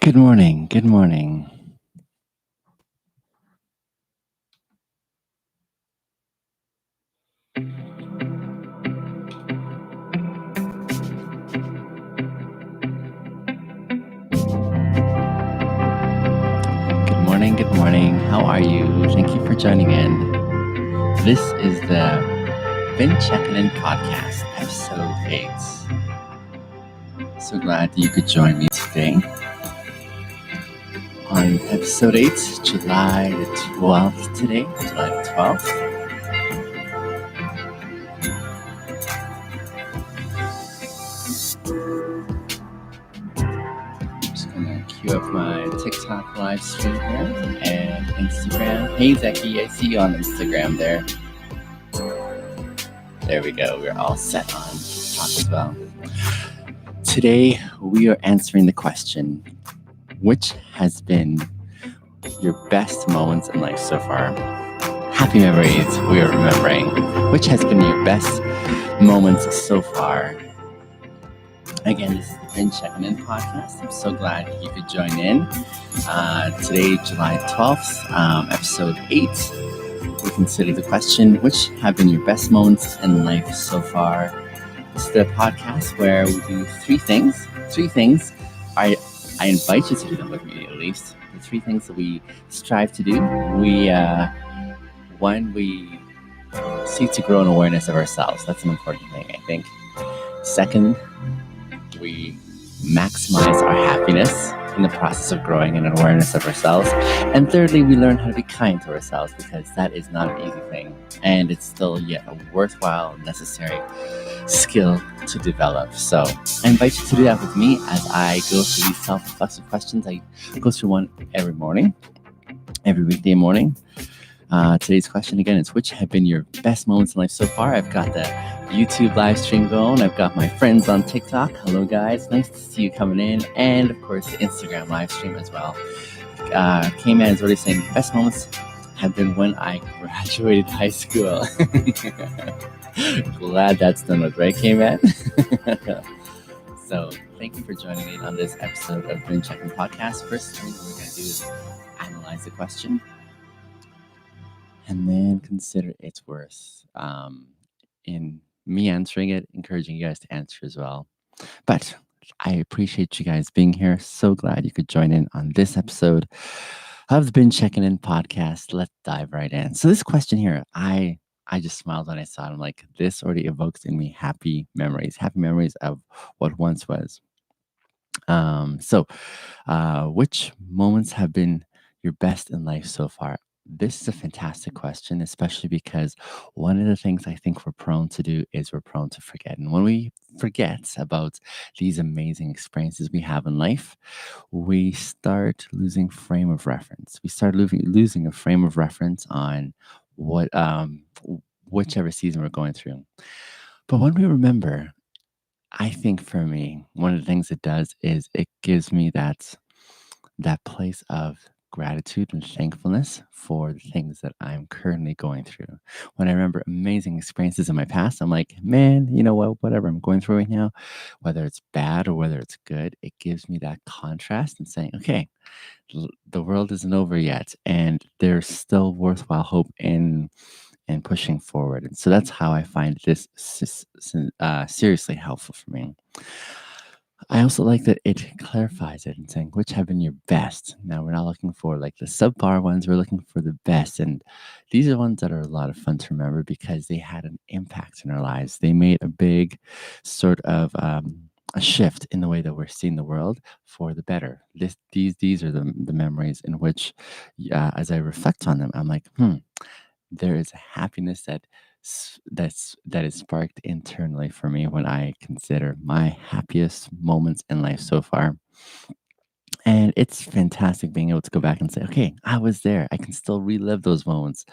Good morning. Good morning. Good morning. Good morning. How are you? Thank you for joining in. This is the Been Checkin In podcast, episode 8. So glad you could join me today on episode 8, July the 12th today, July the 12th. Just gonna queue up my TikTok live stream here and Instagram. Hey Zeki, I see you on Instagram there. There we go. We're all set on TikTok as well. Today, we are answering the question, which has been your best moments in life so far? Happy memories we are remembering. Which has been your best moments so far? Again, this is the Been Checkin In podcast. I'm so glad you could join in. Today, July 12th, episode 8. We consider the question, which have been your best moments in life so far? This is the podcast where we do three things. I invite you to do them with me, at least. The three things that we strive to do. One, we seek to grow an awareness of ourselves. That's an important thing, I think. Second, we maximize our happiness in the process of growing an awareness of ourselves. And thirdly, we learn how to be kind to ourselves, because that is not an easy thing. And it's still yet a worthwhile, necessary skill to develop. So I invite you to do that with me as I go through these self-reflexive questions. I go through one every morning, every weekday morning. Today's question again is, which have been your best moments in life so far? I've got the YouTube live stream going. I've got my friends on TikTok. Hello guys, nice to see you coming in. And of course the Instagram live stream as well. K-Man is already saying best moments have been when I graduated high school. Glad that's done with, right, K-Man? So thank you for joining me on this episode of Been Checkin Podcast. First thing we're going to do is analyze the question and then consider its worth. In me answering it, encouraging you guys to answer as well. But I appreciate you guys being here. So glad you could join in on this episode of the Been Checkin In podcast. Let's dive right in. So this question here, I just smiled when I saw it. I'm like, this already evokes in me happy memories of what once was. Which moments have been your best in life so far? This is a fantastic question, especially because one of the things I think we're prone to do is we're prone to forget. And when we forget about these amazing experiences we have in life, we start losing frame of reference. We start losing a frame of reference on what whichever season we're going through. But when we remember, I think for me, one of the things it does is it gives me that place of gratitude and thankfulness for the things that I'm currently going through. When I remember amazing experiences in my past, I'm like, man, you know what, whatever I'm going through right now, whether it's bad or whether it's good, it gives me that contrast and saying, okay, the world isn't over yet, and there's still worthwhile hope in and pushing forward. And so that's how I find this seriously helpful for me. I also like that it clarifies it and saying which have been your best. Now we're not looking for like the subpar ones, we're looking for the best. And these are ones that are a lot of fun to remember because they had an impact in our lives. They made a big sort of a shift in the way that we're seeing the world for the better. These are the memories in which, as I reflect on them, I'm like, there is a happiness that is sparked internally for me when I consider my happiest moments in life so far. And it's fantastic being able to go back and say, okay, I was there. I can still relive those moments.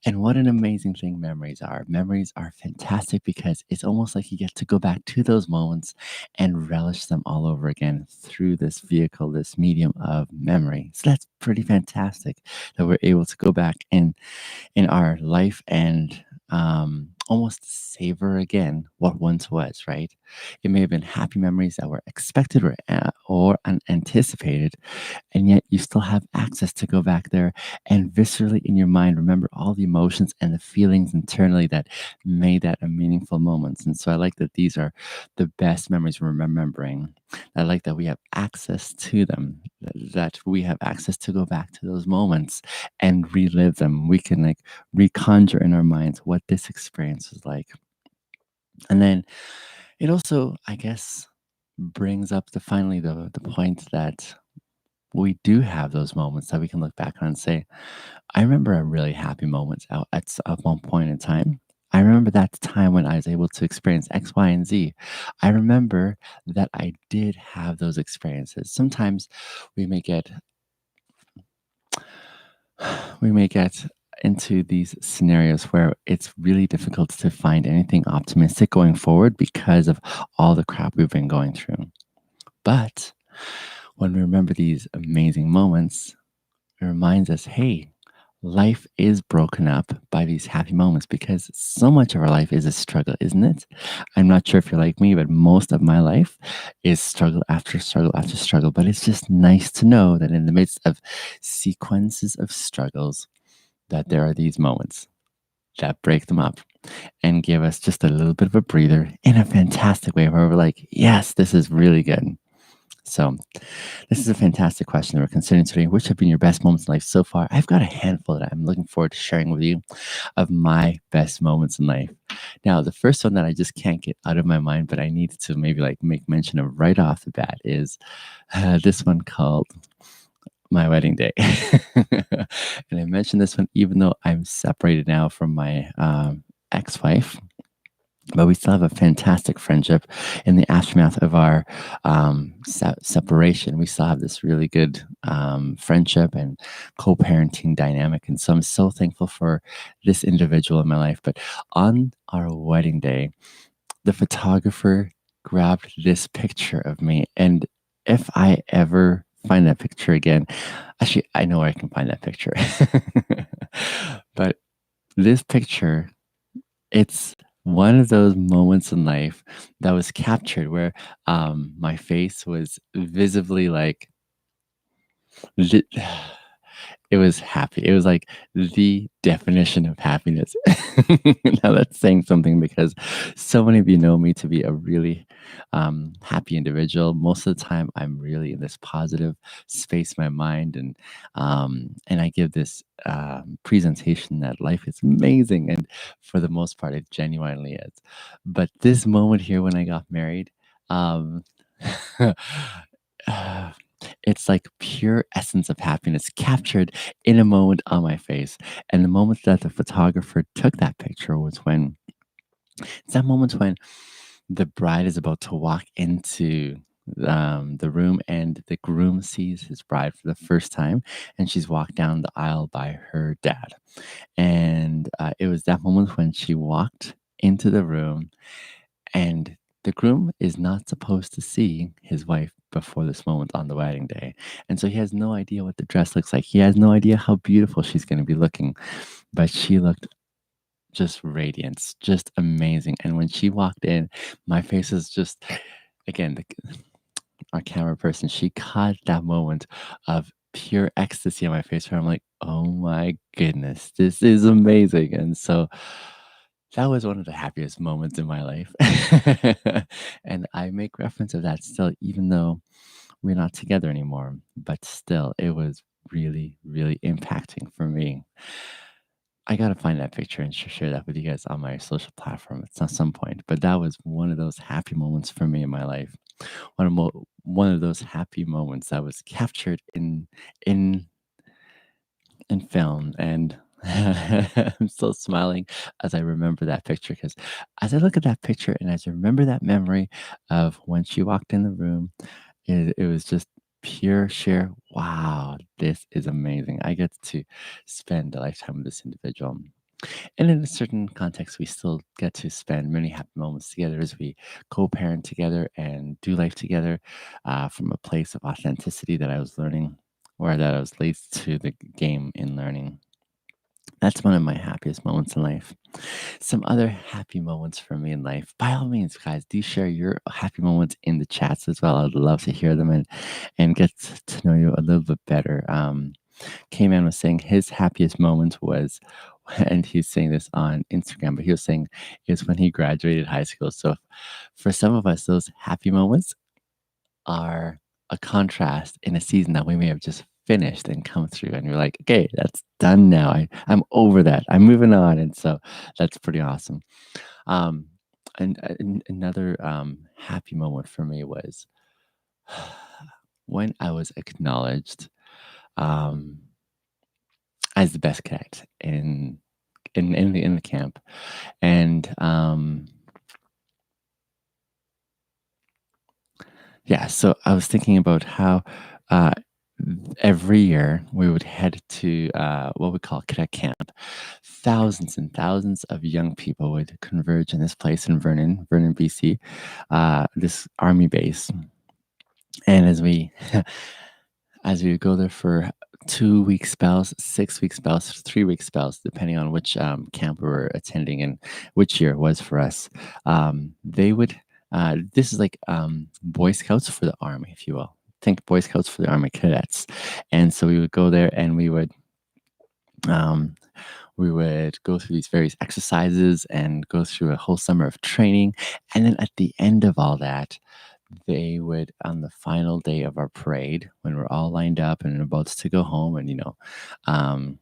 And what an amazing thing memories are. Memories are fantastic because it's almost like you get to go back to those moments and relish them all over again through this vehicle, this medium of memory. So that's pretty fantastic that we're able to go back in our life and almost savor again what once was, right? It may have been happy memories that were expected or unanticipated, and yet you still have access to go back there and viscerally in your mind remember all the emotions and the feelings internally that made that a meaningful moment. And so I like that these are the best memories we're remembering. I like that we have access to them, that we have access to go back to those moments and relive them. We can like reconjure in our minds what this experience was like. And then it also, I guess, brings up the finally the point that we do have those moments that we can look back on and say, I remember a really happy moment at one point in time. I remember that time when I was able to experience X, Y, and Z. I remember that I did have those experiences. Sometimes we may get we may get into these scenarios where it's really difficult to find anything optimistic going forward because of all the crap we've been going through. But when we remember these amazing moments, it reminds us, hey, life is broken up by these happy moments because so much of our life is a struggle, isn't it? I'm not sure if you're like me, but most of my life is struggle after struggle after struggle. But it's just nice to know that in the midst of sequences of struggles, that there are these moments that break them up and give us just a little bit of a breather in a fantastic way where we're like, yes, this is really good. So, this is a fantastic question that we're considering today. Which have been your best moments in life so far? I've got a handful that I'm looking forward to sharing with you of my best moments in life. Now, the first one that I just can't get out of my mind, but I need to maybe like make mention of right off the bat is this one called my wedding day. And I mentioned this one even though I'm separated now from my ex-wife, but we still have a fantastic friendship in the aftermath of our separation. We still have this really good friendship and co-parenting dynamic, and so I'm so thankful for this individual in my life. But on our wedding day, the photographer grabbed this picture of me, and if I ever find that picture again, actually, I know where I can find that picture. But this picture, it's one of those moments in life that was captured where, my face was visibly, like, lit it was happy. It was, like, the definition of happiness. Now that's saying something because so many of you know me to be a really, happy individual. Most of the time, I'm really in this positive space in my mind, and I give this, presentation that life is amazing, and for the most part, it genuinely is. But this moment here when I got married, um, uh, it's like pure essence of happiness captured in a moment on my face. And the moment that the photographer took that picture was when it's that moment when the bride is about to walk into the room and the groom sees his bride for the first time, and she's walked down the aisle by her dad. And it was that moment when she walked into the room, and the groom is not supposed to see his wife before this moment on the wedding day. And so he has no idea what the dress looks like. He has no idea how beautiful she's going to be looking. But she looked just radiant, just amazing. And when she walked in, my face is just, again, our camera person, she caught that moment of pure ecstasy on my face where I'm like, oh my goodness, this is amazing. And so that was one of the happiest moments in my life. And I make reference of that still, even though we're not together anymore. But still, it was really, really impacting for me. I gotta find that picture and share that with you guys on my social platform at some point. But that was one of those happy moments for me in my life. One of those happy moments that was captured in in film, and I'm still smiling as I remember that picture because as I look at that picture and as I remember that memory of when she walked in the room, it was just pure sheer wow, this is amazing. I get to spend a lifetime with this individual. And in a certain context, we still get to spend many happy moments together as we co-parent together and do life together from a place of authenticity that I was learning, or that I was laced to the game in learning. That's one of my happiest moments in life. Some other happy moments for me in life. By all means, guys, do share your happy moments in the chats as well. I'd love to hear them and get to know you a little bit better. K-Man was saying his happiest moment was, and he's saying this on Instagram, but he was saying is when he graduated high school. So for some of us, those happy moments are a contrast in a season that we may have just finished and come through. And you're like, okay, that's done now. I'm over that. I'm moving on. And so that's pretty awesome. Um, and another happy moment for me was when I was acknowledged um, as the best cadet in the camp, and yeah. So I was thinking about how uh, every year we would head to what we call cadet camp. Thousands and thousands of young people would converge in this place in Vernon, BC, this army base. And as we would go there for 2 week spells, 6 week spells, 3 week spells, depending on which camp we were attending and which year it was for us. They would, this is like Boy Scouts for the Army, if you will. Think Boy Scouts for the Army cadets. And so we would go there and um, we would go through these various exercises and go through a whole summer of training. And then at the end of all that, they would, on the final day of our parade, when we're all lined up and about to go home, and um,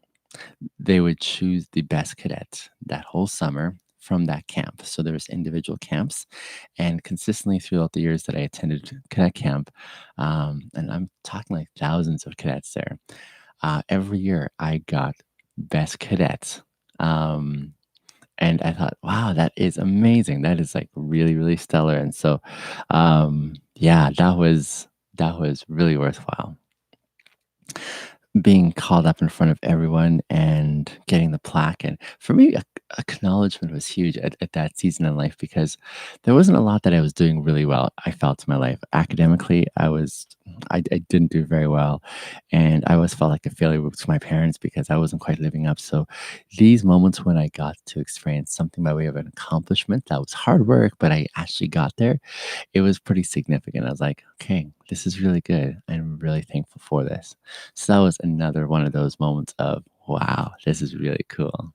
they would choose the best cadet that whole summer from that camp. So there's individual camps, and consistently throughout the years that I attended cadet camp, and I'm talking like thousands of cadets there. Every year I got best cadet. And I thought, wow, that is amazing. That is like really, really stellar. And so, yeah, that was really worthwhile. Being called up in front of everyone and getting the plaque, and for me, acknowledgement was huge at that season in life because there wasn't a lot that I was doing really well. I felt in my life academically, I didn't do very well, and I always felt like a failure to my parents because I wasn't quite living up. So these moments when I got to experience something by way of an accomplishment that was hard work, but I actually got there, it was pretty significant. I was like, okay, this is really good. I'm really thankful for this. So that was another one of those moments of, wow, this is really cool.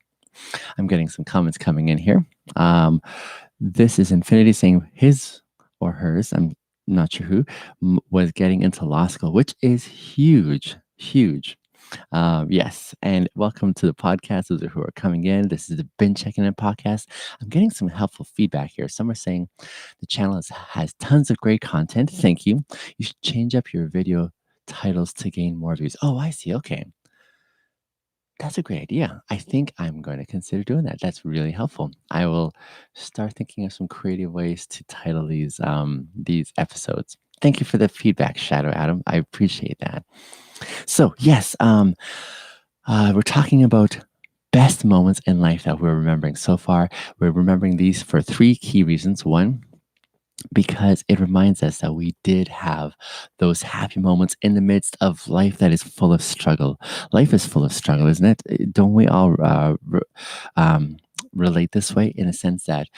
I'm getting some comments coming in here. Um, this is Infinity saying his or hers, I'm not sure who, was getting into law school, which is huge, huge. Yes, and welcome to the podcast. Those who are coming in, this is the Been Checking In podcast. I'm getting some helpful feedback here. Some are saying the channel has tons of great content. Thank you. You should change up your video titles to gain more views. Oh, I see. Okay. That's a great idea. I think I'm going to consider doing that. That's really helpful. I will start thinking of some creative ways to title these episodes. Thank you for the feedback, Shadow Adam. I appreciate that. So yes, we're talking about best moments in life that we're remembering so far. We're remembering these for three key reasons. One, because it reminds us that we did have those happy moments in the midst of life that is full of struggle. Life is full of struggle, isn't it? Don't we all relate this way in a sense that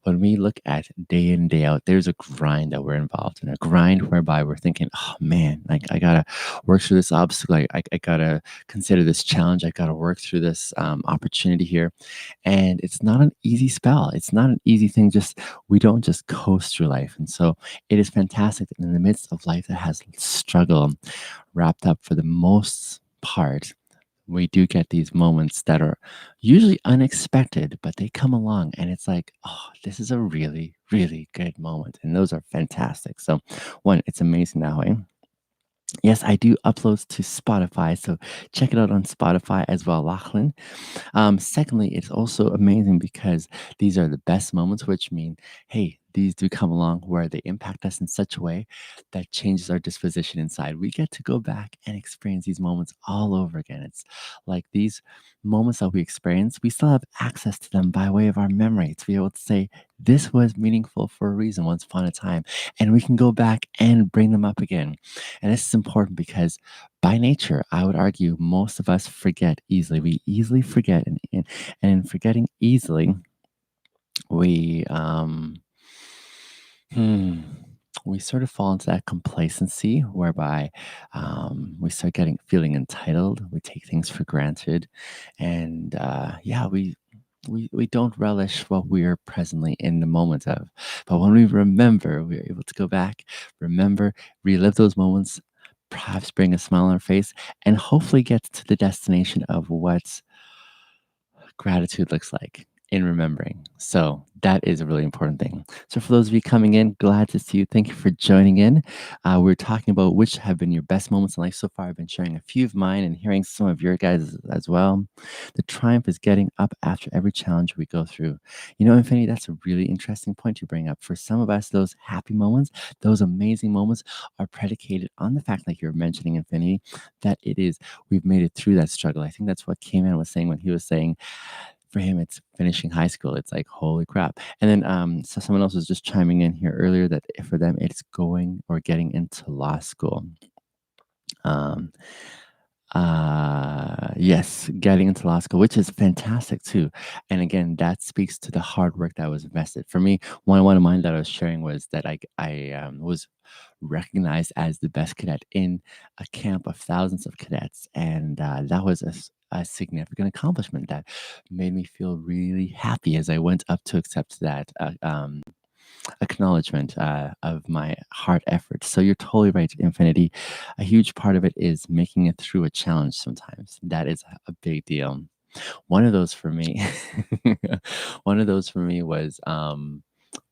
when we look at day in, day out, there's a grind that we're involved in, a grind whereby we're thinking, oh man, like I gotta work through this obstacle. I gotta consider this challenge. I gotta work through this opportunity here. And it's not an easy spell. It's not an easy thing. Just, we don't just coast through life. And so it is fantastic that in the midst of life that has struggle wrapped up for the most part, we do get these moments that are usually unexpected, but they come along and it's like, oh, this is a really, really good moment. And those are fantastic. So, one, it's amazing that way. Yes, I do uploads to Spotify. So check it out on Spotify as well, Lachlan. Secondly, it's also amazing because these are the best moments, which mean, hey, these do come along where they impact us in such a way that changes our disposition inside. We get to go back and experience these moments all over again. It's like these moments that we experience, we still have access to them by way of our memory to be able to say, this was meaningful for a reason once upon a time. And we can go back and bring them up again. And this is important because by nature, I would argue most of us forget easily. We easily forget. And in forgetting easily, we Hmm. We sort of fall into that complacency whereby we start getting feeling entitled. We take things for granted, and yeah, we don't relish what we are presently in the moment of. But when we remember, we are able to go back, remember, relive those moments, perhaps bring a smile on our face, and hopefully get to the destination of what gratitude looks like in remembering. So that is a really important thing. So for those of you coming in, glad to see you. Thank you for joining in. We're talking about which have been your best moments in life so far. I've been sharing a few of mine and hearing some of your guys as well. The triumph is getting up after every challenge we go through. You know, Infinity, that's a really interesting point to bring up. For some of us, those happy moments, those amazing moments are predicated on the fact, like you're mentioning, Infinity, that it is, we've made it through that struggle. I think that's what Cayman was saying when he was saying, for him, it's finishing high school. It's like, holy crap. And then, so someone else was just chiming in here earlier that for them, it's going or getting into law school. Um, yes, getting into law school, which is fantastic too. And again, that speaks to the hard work that was invested. For me, one of mine that I was sharing was that I was recognized as the best cadet in a camp of thousands of cadets, and that was a significant accomplishment that made me feel really happy as I went up to accept that acknowledgement of my hard effort. So you're totally right, Infinity. A huge part of it is making it through a challenge sometimes. That is a big deal. One of those for me, one of those for me was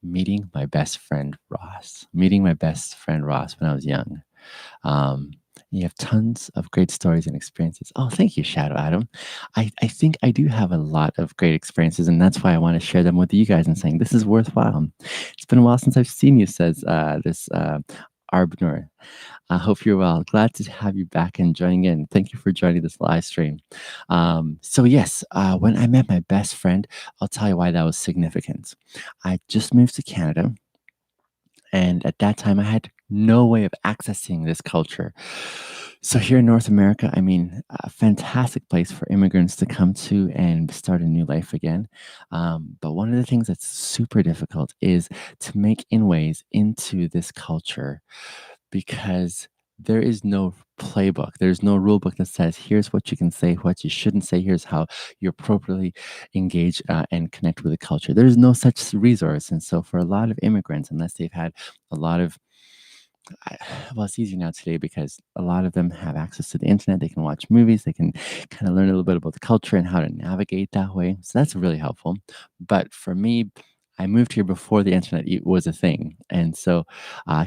meeting my best friend Ross. Meeting my best friend Ross when I was young. Um, you have tons of great stories and experiences. Oh, thank you, Shadow Adam. I think I do have a lot of great experiences, and that's why I want to share them with you guys and saying this is worthwhile. It's been a while since I've seen you, says this Arbnor. I hope you're well. Glad to have you back and joining in. Thank you for joining this live stream. So, yes, when I met my best friend, I'll tell you why that was significant. I just moved to Canada, and at that time, I had no way of accessing this culture. So here in North America, I mean, a fantastic place for immigrants to come to and start a new life again. But one of the things that's super difficult is to make inways into this culture because there is no playbook. There's no rule book that says here's what you can say, what you shouldn't say. Here's how you appropriately engage and connect with the culture. There's no such resource, and so for a lot of immigrants, unless they've had a lot of I, well, it's easy now today because a lot of them have access to the internet. They can watch movies. They can kind of learn a little bit about the culture and how to navigate that way. So that's really helpful. But for me, I moved here before the internet was a thing. And so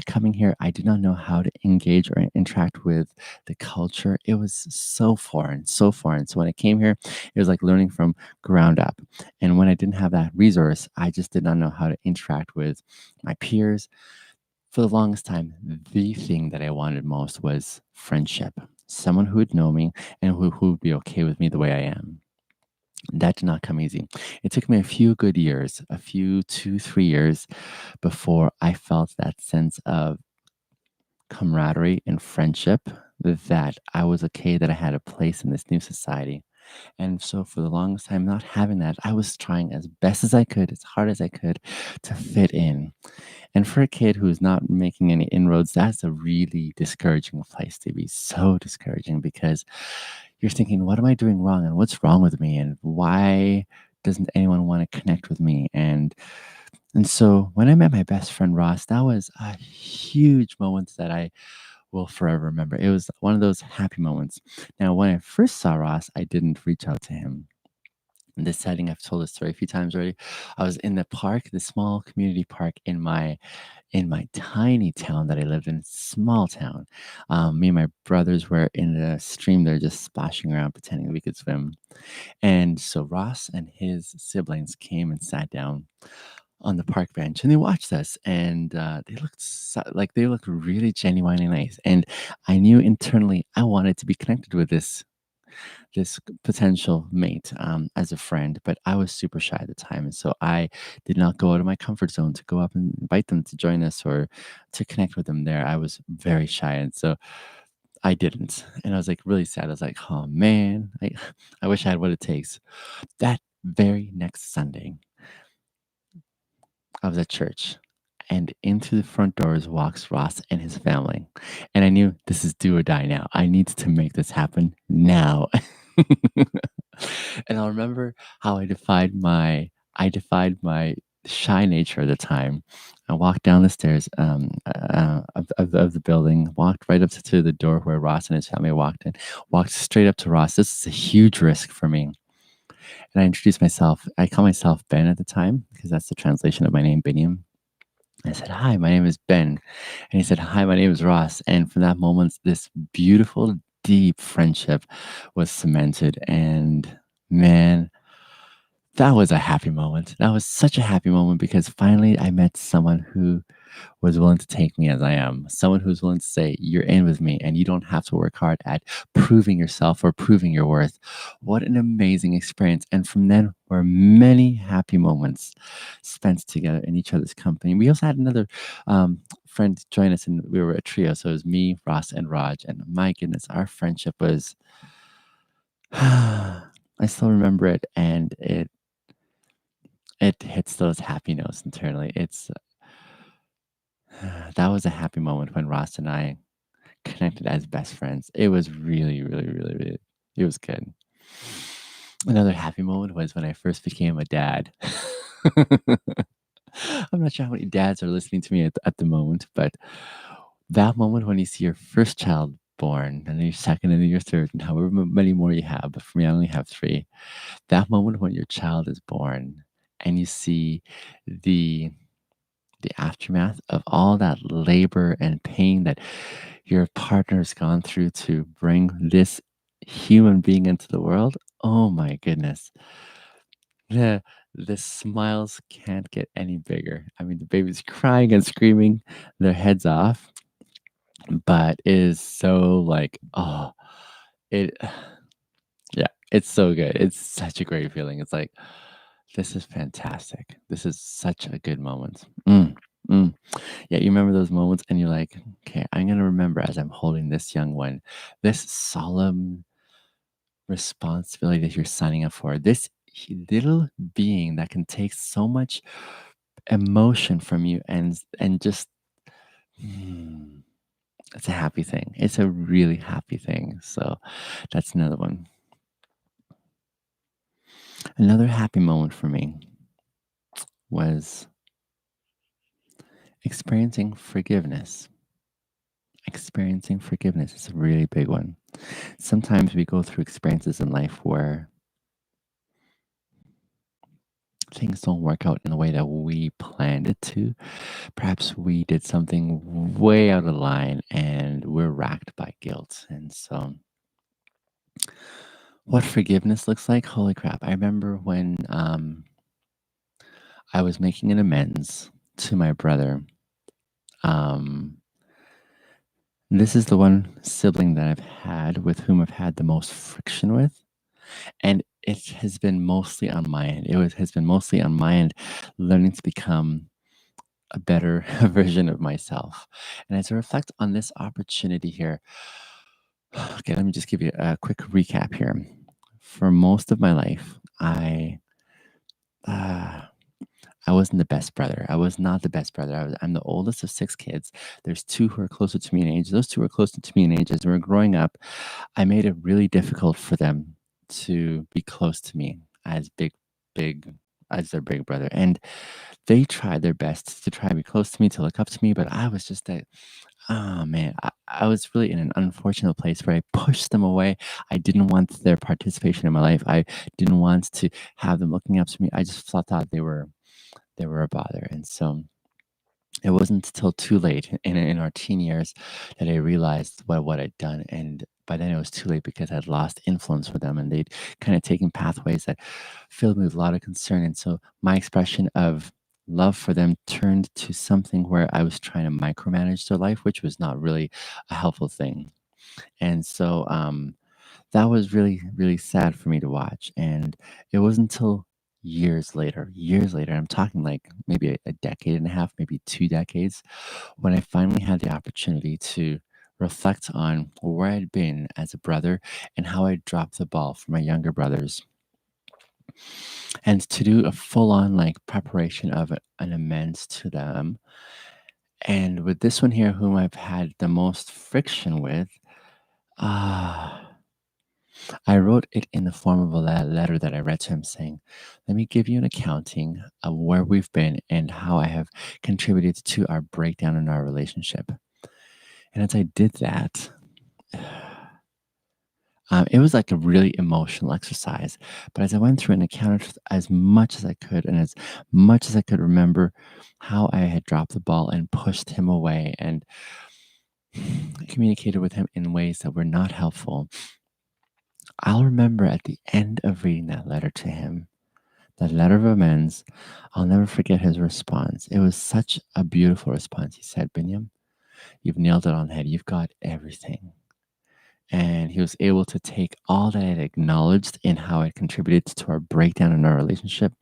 coming here, I did not know how to engage or interact with the culture. It was so foreign, so foreign. So when I came here, it was like learning from ground up. And when I didn't have that resource, I just did not know how to interact with my peers for the longest time, the thing that I wanted most was friendship. Someone who would know me and who would be okay with me the way I am. That did not come easy. It took me a few good years, a few 2, 3 years before I felt that sense of camaraderie and friendship that I was okay, that I had a place in this new society. And so for the longest time, not having that, I was trying as best as I could, as hard as I could to fit in. And for a kid who's not making any inroads, that's a really discouraging place to be. So discouraging because you're thinking, what am I doing wrong? And what's wrong with me? And why doesn't anyone want to connect with me? And so when I met my best friend Ross, that was a huge moment that I will forever remember. It was one of those happy moments. Now, when I first saw Ross, I didn't reach out to him. In this setting, I've told this story a few times already. I was in the park, the small community park in my tiny town that I lived in, small town. Me and my brothers were in the stream there just splashing around, pretending we could swim. And so Ross and his siblings came and sat down on the park bench, and they watched us, and like they looked really genuinely nice. And I knew internally I wanted to be connected with this potential mate as a friend, but I was super shy at the time. And so I did not go out of my comfort zone to go up and invite them to join us or to connect with them there. I was very shy. And so I didn't. And I was like really sad. I was like, oh man, I wish I had what it takes. That very next Sunday, I was at church, and into the front doors walks Ross and his family. And I knew this is do or die now. I need to make this happen now. And I'll remember how I defied my shy nature at the time. I walked down the stairs of the building, walked right up to the door where Ross and his family walked in, walked straight up to Ross. This is a huge risk for me. And I introduced myself. I call myself Ben at the time because that's the translation of my name, Biniam. I said, "Hi, my name is Ben." And he said, "Hi, my name is Ross." And from that moment, this beautiful, deep friendship was cemented. And man, that was a happy moment. That was such a happy moment because finally I met someone who was willing to take me as I am, someone who's willing to say, "You're in with me and you don't have to work hard at proving yourself or proving your worth." What an amazing experience. And from then were many happy moments spent together in each other's company. We also had another friend join us, and we were a trio. So it was me, Ross, and Raj. And my goodness, our friendship was, I still remember it, and it hits those happy notes internally. It's that was a happy moment when Ross and I connected as best friends. It was really, really, really, really, it was good. Another happy moment was when I first became a dad. I'm not sure how many dads are listening to me at the moment, but that moment when you see your first child born, and then your second, and then your third, and however many more you have, but for me, I only have three. That moment when your child is born and you see the the aftermath of all that labor and pain that your partner's gone through to bring this human being into the world. Oh my goodness. The the smiles can't get any bigger. I mean, the baby's crying and screaming their heads off, but it is so like, oh, it yeah, it's so good. It's such a great feeling. It's like, this is fantastic. This is such a good moment. Mm. Yeah, you remember those moments and you're like, okay, I'm going to remember as I'm holding this young one, this solemn responsibility that you're signing up for, this little being that can take so much emotion from you and just, mm, it's a happy thing. It's a really happy thing. So that's another one. Another happy moment for me was experiencing forgiveness. Experiencing forgiveness is a really big one. Sometimes we go through experiences in life where things don't work out in the way that we planned it to. Perhaps we did something way out of line and we're racked by guilt. And so, what forgiveness looks like, holy crap. I remember when I was making an amends to my brother. Um, this is the one sibling that I've had with whom I've had the most friction with. And it has been mostly on my end. Has been mostly on my end, learning to become a better version of myself. And as I reflect on this opportunity here, okay, let me just give you a quick recap here. For most of my life, uh, I wasn't the best brother. I was not the best brother. I'm the oldest of six kids. There's two who are closer to me in age. Those two are closer to me in age. As we were growing up, I made it really difficult for them to be close to me as big, as their big brother. And they tried their best to try to be close to me, to look up to me, but I was just that, oh man, I was really in an unfortunate place where I pushed them away. I didn't want their participation in my life. I didn't want to have them looking up to me. I just thought they were a bother. And so it wasn't until too late in our teen years that I realized what I'd done. And by then it was too late because I'd lost influence with them and they'd kind of taken pathways that filled me with a lot of concern. And so my expression of love for them turned to something where I was trying to micromanage their life, which was not really a helpful thing. And so that was really, really sad for me to watch. And it wasn't until years later, I'm talking like maybe a decade and a half, maybe 2 decades, when I finally had the opportunity to reflect on where I'd been as a brother and how I dropped the ball for my younger brothers, and to do a full on like preparation of an amends to them. And with this one here, whom I've had the most friction with, ah, I wrote it in the form of a letter that I read to him saying, "Let me give you an accounting of where we've been and how I have contributed to our breakdown in our relationship." And as I did that, it was like a really emotional exercise. But as I went through and accounted for as much as I could and as much as I could remember how I had dropped the ball and pushed him away and communicated with him in ways that were not helpful, I'll remember at the end of reading that letter to him, that letter of amends, I'll never forget his response. It was such a beautiful response. He said, "Binyam, you've nailed it on the head. You've got everything." And he was able to take all that I had acknowledged in how it contributed to our breakdown in our relationship.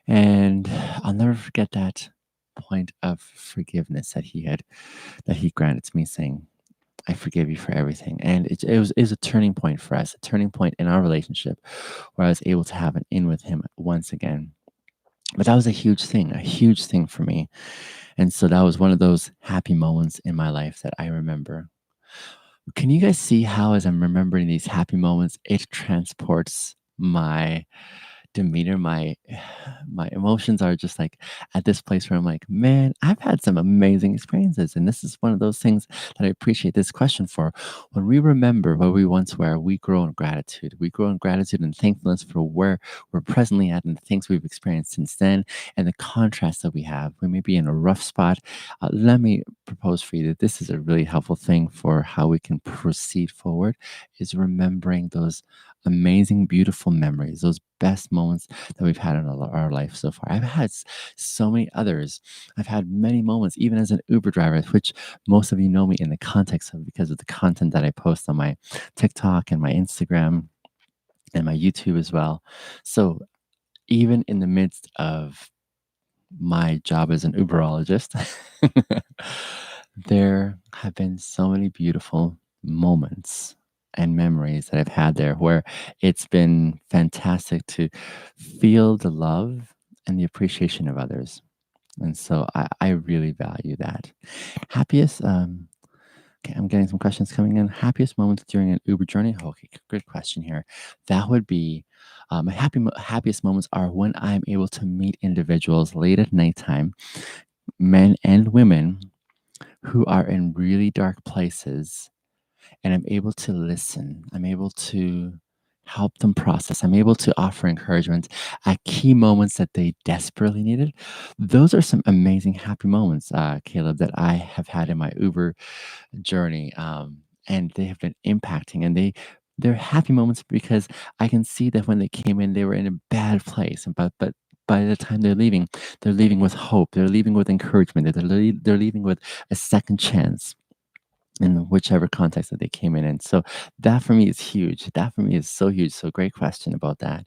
And I'll never forget that point of forgiveness that he granted to me, saying, "I forgive you for everything." And it was a turning point for us, a turning point in our relationship where I was able to have an in with him once again. But that was a huge thing for me. And so that was one of those happy moments in my life that I remember. Can you guys see how, as I'm remembering these happy moments, it transports my demeanor, my emotions are just like at this place where I'm like, man, I've had some amazing experiences. And this is one of those things that I appreciate this question for. When we remember where we once were, we grow in gratitude. We grow in gratitude and thankfulness for where we're presently at and the things we've experienced since then and the contrast that we have. We may be in a rough spot. Let me propose for you that this is a really helpful thing for how we can proceed forward, is remembering those amazing, beautiful memories, those best moments that we've had in our life so far. I've had so many others. I've had many moments, even as an Uber driver, which most of you know me in the context of because of the content that I post on my TikTok and my Instagram and my YouTube as well. So even in the midst of my job as an Uberologist, there have been so many beautiful moments and memories that I've had there where it's been fantastic to feel the love and the appreciation of others. And so I really value that. Happiest, okay, I'm getting some questions coming in. Happiest moments during an Uber journey? Okay, good question here. That would be my happiest moments are when I'm able to meet individuals late at nighttime, men and women who are in really dark places, and I'm able to listen. I'm able to help them process. I'm able to offer encouragement at key moments that they desperately needed. Those are some amazing happy moments, Caleb, that I have had in my Uber journey, and they have been impacting. And they're happy moments because I can see that when they came in, they were in a bad place, and but by the time they're leaving with hope. They're leaving with encouragement. They're leaving with a second chance in whichever context that they came in. So that for me is huge. That for me is so huge. So great question about that.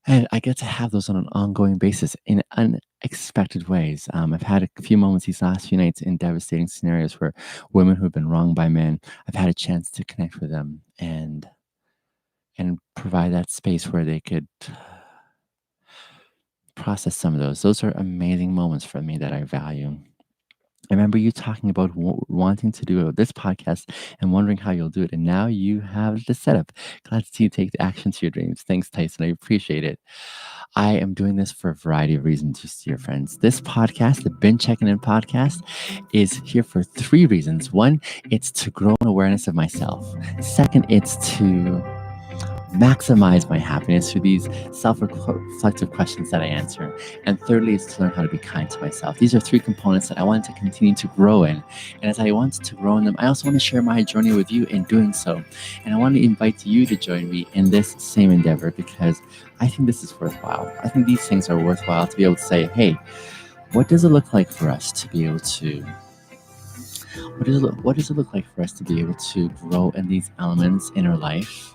And I get to have those on an ongoing basis in unexpected ways. I've had a few moments these last few nights in devastating scenarios where women who've been wronged by men, I've had a chance to connect with them and provide that space where they could process some of those. Those are amazing moments for me that I value. I remember you talking about wanting to do this podcast and wondering how you'll do it. And now you have the setup. Glad to see you take the action to your dreams. Thanks, Tyson. I appreciate it. I am doing this for a variety of reasons, just dear friends. This podcast, the Been Checking In podcast, is here for three reasons. One, it's to grow an awareness of myself. Second, it's to maximize my happiness through these self-reflective questions that I answer. And thirdly is to learn how to be kind to myself. These are three components that I want to continue to grow in. And as I want to grow in them, I also want to share my journey with you in doing so. And I want to invite you to join me in this same endeavor because I think this is worthwhile. I think these things are worthwhile to be able to say, hey, what does it look like for us to be able to what does it look like for us to be able to grow in these elements in our life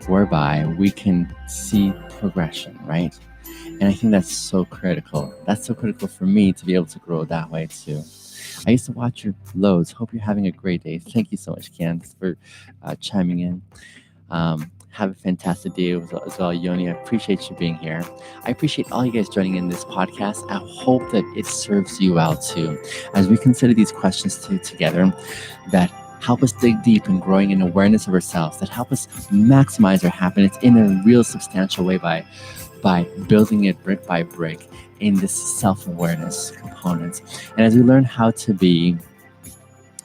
whereby we can see progression, right? And I think that's so critical. That's so critical for me to be able to grow that way too. I used to watch your loads. Hope you're having a great day. Thank you so much, Ken, for chiming in. Have a fantastic day as well, Yoni. I appreciate you being here. I appreciate all you guys joining in this podcast. I hope that it serves you well too, as we consider these questions together that help us dig deep in growing in awareness of ourselves, that help us maximize our happiness in a real substantial way by building it brick by brick in this self-awareness components. And as we learn how to be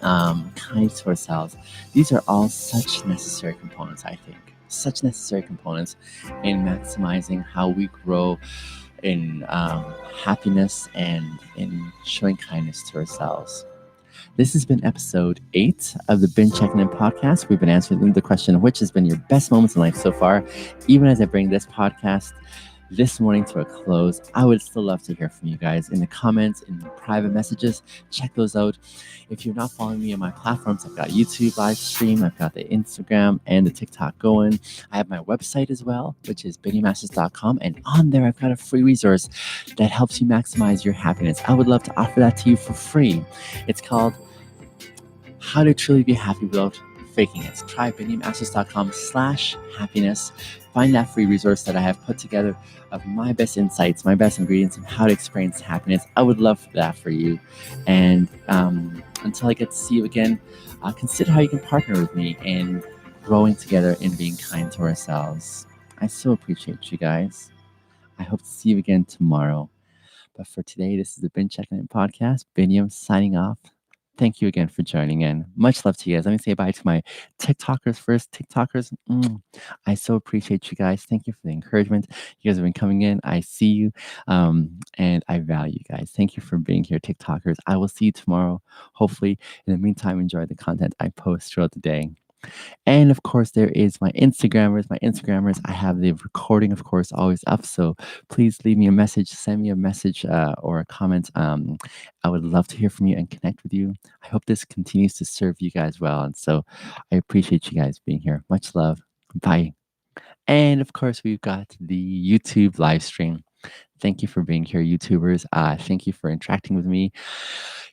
kind to ourselves. These are all such necessary components, I think. Such necessary components in maximizing how we grow in happiness and in showing kindness to ourselves. This has been episode 8 of the Checkin In podcast. We've been answering the question, which has been your best moments in life so far. Even as I bring this podcast this morning to a close, I would still love to hear from you guys in the comments, in the private messages. Check those out. If you're not following me on my platforms, I've got YouTube live stream, I've got the Instagram and the TikTok going. I have my website as well, which is binnymasters.com. And on there, I've got a free resource that helps you maximize your happiness. I would love to offer that to you for free. It's called How to Truly Be Happy Without Faking It. Try binnymasters.com/happiness. Find that free resource that I have put together of my best insights, my best ingredients on how to experience happiness. I would love that for you. And until I get to see you again, consider how you can partner with me in growing together and being kind to ourselves. I so appreciate you guys. I hope to see you again tomorrow. But for today, this is the Checkin In podcast. Binyam signing off. Thank you again for joining in. Much love to you guys. Let me say bye to my TikTokers first. TikTokers, I so appreciate you guys. Thank you for the encouragement. You guys have been coming in. I see you, and I value you guys. Thank you for being here, TikTokers. I will see you tomorrow. Hopefully, in the meantime, enjoy the content I post throughout the day. And of course, there is my Instagrammers. My Instagrammers, I have the recording, of course, always up. So please leave me a message, send me a message or a comment. I would love to hear from you and connect with you. I hope this continues to serve you guys well. And so I appreciate you guys being here. Much love. Bye. And of course, we've got the YouTube live stream. Thank you for being here, YouTubers. Thank you for interacting with me.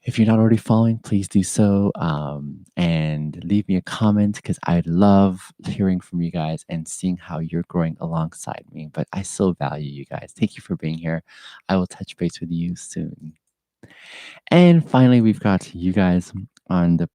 If you're not already following, please do so and leave me a comment because I love hearing from you guys and seeing how you're growing alongside me. But I still value you guys. Thank you for being here. I will touch base with you soon. And finally, we've got you guys on the